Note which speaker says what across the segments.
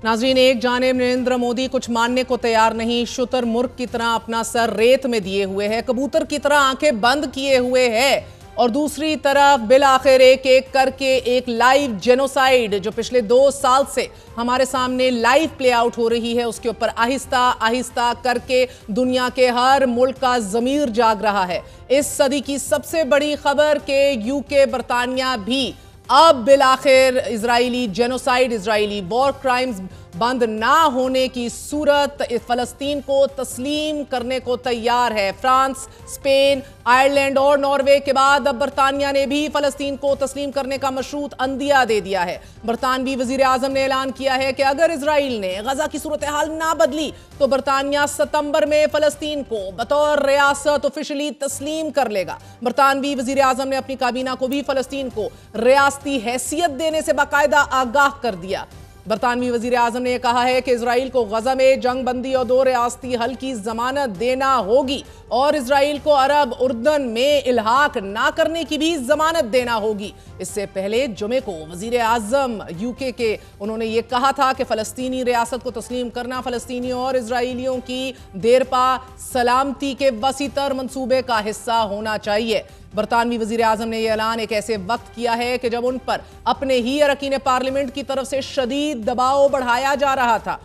Speaker 1: नाज़रीन, एक जानिब नरेंद्र मोदी कुछ मानने को तैयार नहीं, शुतुरमुर्ग की तरह अपना सर रेत में दिए हुए है, कबूतर की तरह आंखें बंद किए हुए है, और दूसरी तरफ बिल आखिर एक एक करके एक लाइव जेनोसाइड जो पिछले 2 साल से हमारे सामने लाइव प्ले आउट हो रही है, उसके ऊपर आहिस्ता आहिस्ता करके दुनिया के हर मुल्क का जमीर जाग रहा है। इस सदी की सबसे बड़ी खबर के यूके बरतानिया भी अब बिल आखिर Israeli genocide, Israeli war crimes बंद ना होने की सूरत फलस्तीन को तस्लीम करने को तैयार है। फ्रांस, स्पेन, आयरलैंड और नॉर्वे के बाद अब बरतानिया ने भी फलस्तीन को तस्लीम करने का मशरूत अंदिया दे दिया है। बरतानवी वजीर आजम ने ऐलान किया है कि अगर इजराइल ने गजा की सूरत हाल ना बदली तो बरतानिया सितंबर में फलस्तीन को बतौर रियासत ऑफिशियली तस्लीम कर लेगा। बरतानवी वजीर आजम ने अपनी काबीना को भी फलस्तीन को रियासती हैसियत देने से बाकायदा आगाह कर दिया। बरतानवी वजीर आजम ने कहा है कि इजराइल को गजा में जंग बंदी और 2 रियासती हल की जमानत देना होगी और इजराइल को अरब उर्दन में इल्हाक ना करने की भी जमानत देना होगी। इससे पहले जुमे को वजीर आजम यूके के उन्होंने ये कहा था कि फलस्तीनी रियासत को तस्लीम करना फलस्तीनियों और इजराइलियों की देरपा सलामती के वसीतर मंसूबे का हिस्सा होना चाहिए। बरतानवी वजीर आजम ने यह ऐलान एक ऐसे वक्त किया है कि जब उन पर अपने ही अरकान पार्लियामेंट की तरफ से शदीद दबाव बढ़ाया जा रहा था।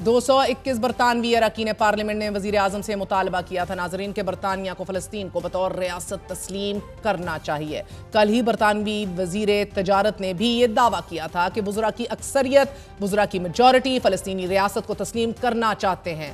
Speaker 1: 221 बरतानवी अरकान पार्लियामेंट ने वजीर आजम से मुतालबा किया था नाजरीन के बरतानिया को फलस्तीन को बतौर रियासत तस्लीम करना चाहिए। कल ही बरतानवी वजीर तजारत ने भी ये दावा किया था कि बुज़रा की अक्सरियत, बुज़रा की मेजॉरिटी फलस्तीनी रियासत को तस्लीम करना चाहते हैं।